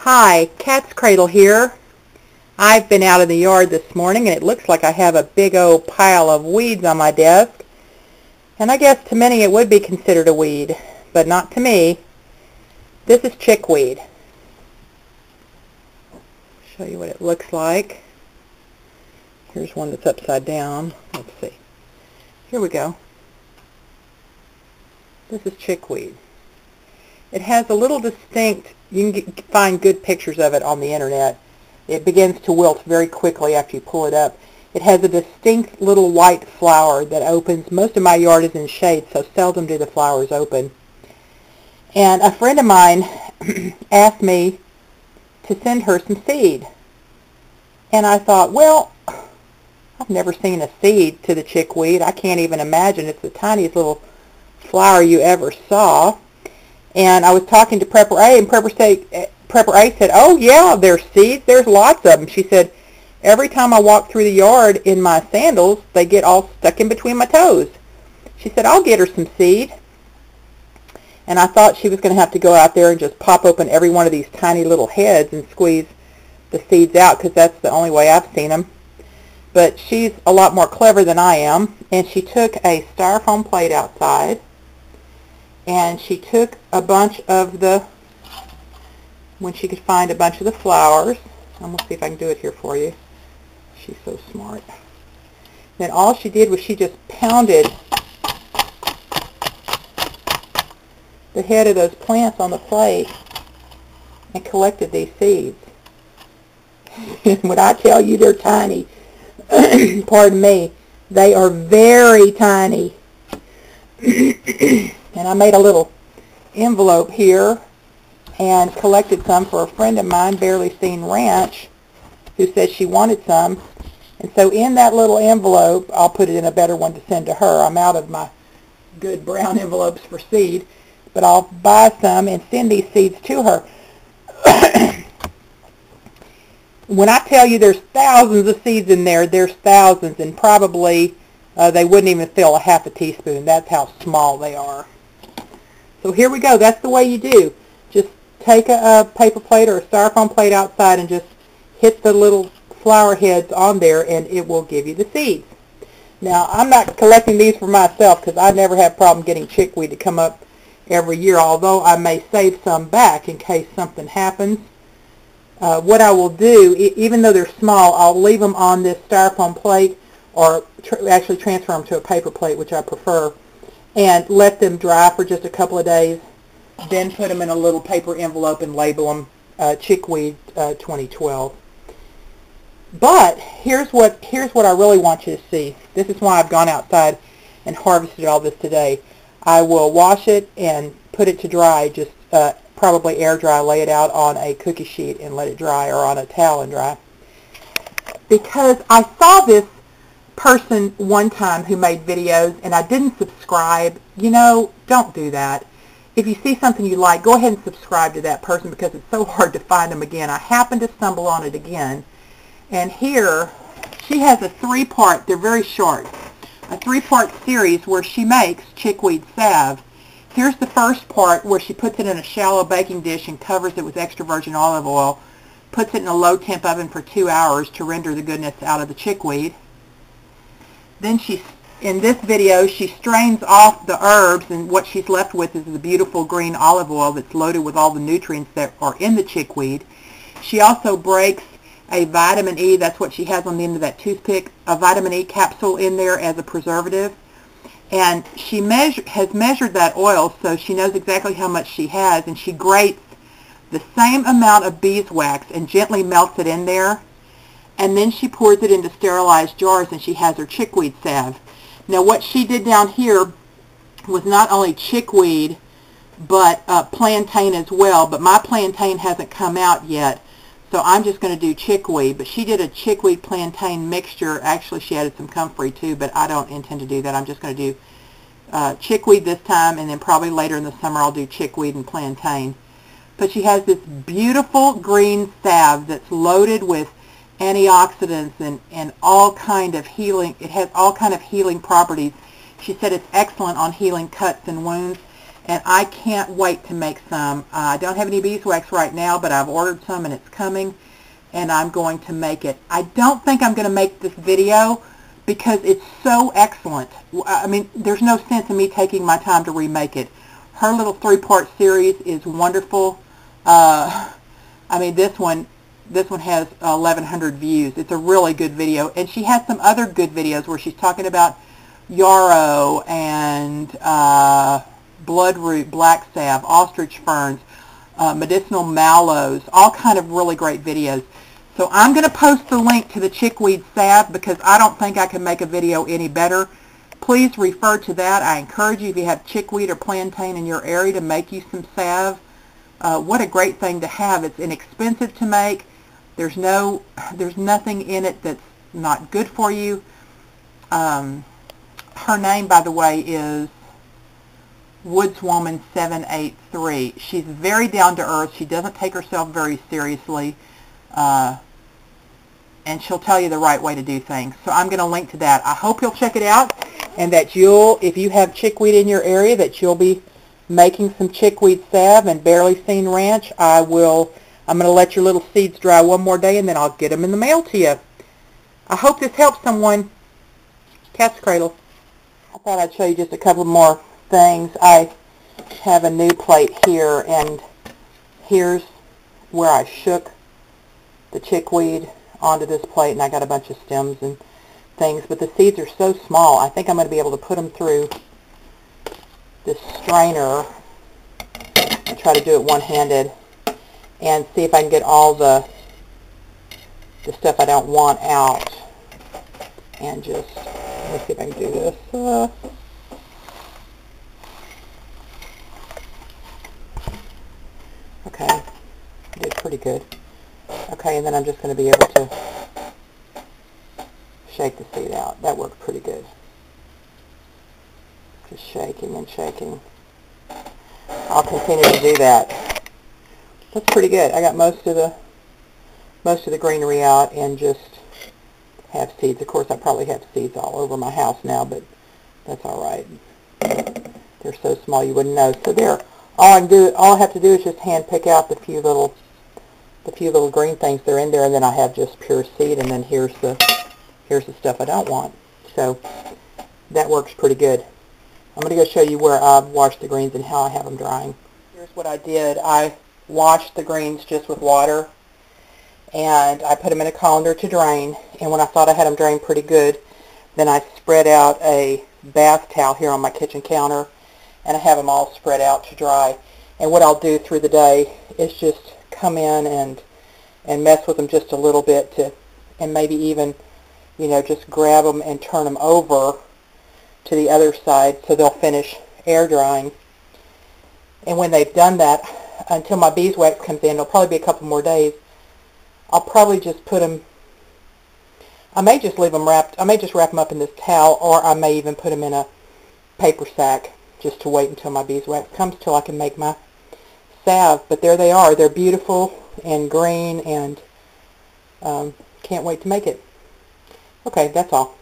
Hi, katzcradul here. I've been out in the yard this morning and it looks like I have a big old pile of weeds on my desk. And I guess to many it would be considered a weed, but not to me. This is chickweed. Show you what it looks like. Here's one that's upside down. Let's see. Here we go. This is chickweed. It has a little distinct, you can find good pictures of it on the internet. It begins to wilt very quickly after you pull it up. It has a distinct little white flower that opens. Most of my yard is in shade, so seldom do the flowers open. And a friend of mine asked me to send her some seed. And I thought, well, I've never seen a seed to the chickweed. I can't even imagine. It's the tiniest little flower you ever saw. And I was talking to Prepper A, and Prepper A said, oh yeah, there's seeds, there's lots of them. She said, every time I walk through the yard in my sandals, they get all stuck in between my toes. She said, I'll get her some seed. And I thought she was going to have to go out there and just pop open every one of these tiny little heads and squeeze the seeds out, because that's the only way I've seen them. But she's a lot more clever than I am, and she took a styrofoam plate outside, and she took a bunch of when she could find a bunch of the flowers. I'm going to see if I can do it here for you. She's so smart. Then all she did was she just pounded the head of those plants on the plate and collected these seeds. And when I tell you they're tiny, pardon me, they are very tiny. And I made a little envelope here and collected some for a friend of mine, Barely Seen Ranch, who said she wanted some. And so in that little envelope, I'll put it in a better one to send to her. I'm out of my good brown envelopes for seed, but I'll buy some and send these seeds to her. When I tell you there's thousands of seeds in there, there's thousands, and probably they wouldn't even fill a half a teaspoon. That's how small they are. So here we go. That's the way you do. Just take a paper plate or a styrofoam plate outside and just hit the little flower heads on there, and it will give you the seeds. Now, I'm not collecting these for myself because I never have a problem getting chickweed to come up every year, although I may save some back in case something happens. What I will do, even though they're small, I'll leave them on this styrofoam plate, or actually transfer them to a paper plate, which I prefer, and let them dry for just a couple of days. Then put them in a little paper envelope and label them Chickweed 2012. But here's what I really want you to see. This is why I've gone outside and harvested all this today. I will wash it and put it to dry, just probably air dry, lay it out on a cookie sheet and let it dry, or on a towel and dry. Because I saw this person one time who made videos and I didn't subscribe. You know, don't do that. If you see something you like, go ahead and subscribe to that person, because it's so hard to find them again. I happened to stumble on it again, and here she has a three-part, they're very short, a three-part series where she makes chickweed salve. Here's the first part where she puts it in a shallow baking dish and covers it with extra virgin olive oil, puts it in a low temp oven for 2 hours to render the goodness out of the chickweed. Then in this video, she strains off the herbs, and what she's left with is the beautiful green olive oil that's loaded with all the nutrients that are in the chickweed. She also breaks a vitamin E, that's what she has on the end of that toothpick, a vitamin E capsule in there as a preservative. And she has measured that oil, so she knows exactly how much she has, and she grates the same amount of beeswax and gently melts it in there. And then she pours it into sterilized jars, and she has her chickweed salve. Now, what she did down here was not only chickweed, but plantain as well. But my plantain hasn't come out yet, so I'm just going to do chickweed. But she did a chickweed plantain mixture. Actually, she added some comfrey too, but I don't intend to do that. I'm just going to do chickweed this time, and then probably later in the summer I'll do chickweed and plantain. But she has this beautiful green salve that's loaded with antioxidants and all kind of healing. It has all kind of healing properties. She said it's excellent on healing cuts and wounds. and I can't wait to make some. I don't have any beeswax right now, but I've ordered some and it's coming, and I'm going to make it. I don't think I'm going to make this video because it's so excellent. I mean, there's no sense in me taking my time to remake it. Her little 3-part series is wonderful. I mean, this one has 1,100 views. It's a really good video, and she has some other good videos where she's talking about yarrow and bloodroot, black salve, ostrich ferns, medicinal mallows, all kind of really great videos. So I'm going to post the link to the Chickweed Salve because I don't think I can make a video any better. Please refer to that. I encourage you, if you have chickweed or plantain in your area, to make you some salve. What a great thing to have. It's inexpensive to make. There's nothing in it that's not good for you. Her name, by the way, is WoodsWoman783. She's very down to earth. She doesn't take herself very seriously, and she'll tell you the right way to do things. So I'm going to link to that. I hope you'll check it out, and that if you have chickweed in your area, that you'll be making some chickweed salve and barely seen ranch. I'm going to let your little seeds dry one more day, and then I'll get them in the mail to you. I hope this helps someone. Katzcradul. I thought I'd show you just a couple more things. I have a new plate here, and here's where I shook the chickweed onto this plate, and I got a bunch of stems and things, but the seeds are so small. I think I'm going to be able to put them through this strainer and try to do it one-handed and see if I can get all the stuff I don't want out, and just, let me see if I can do this. Okay, I did pretty good. Okay, and then I'm just going to be able to shake the seed out. That worked pretty good. Just shaking and shaking. I'll continue to do that. That's pretty good. I got most of the greenery out and just have seeds. Of course, I probably have seeds all over my house now, but that's all right. They're so small you wouldn't know. So there, all I have to do is just hand pick out the few little green things that are in there, and then I have just pure seed, and then here's the stuff I don't want. So that works pretty good. I'm going to go show you where I've washed the greens and how I have them drying. Here's what I did. I washed the greens just with water, and I put them in a colander to drain, and when I thought I had them drained pretty good, then I spread out a bath towel here on my kitchen counter, and I have them all spread out to dry. And what I'll do through the day is just come in and mess with them just a little bit, and maybe even, you know, just grab them and turn them over to the other side so they'll finish air drying. And when they've done that, until my beeswax comes in, it'll probably be a couple more days, I'll probably just put them, I may just leave them wrapped, I may just wrap them up in this towel, or I may even put them in a paper sack just to wait until my beeswax comes, till I can make my salve. But there they are. They're beautiful and green, and can't wait to make it. Okay, that's all.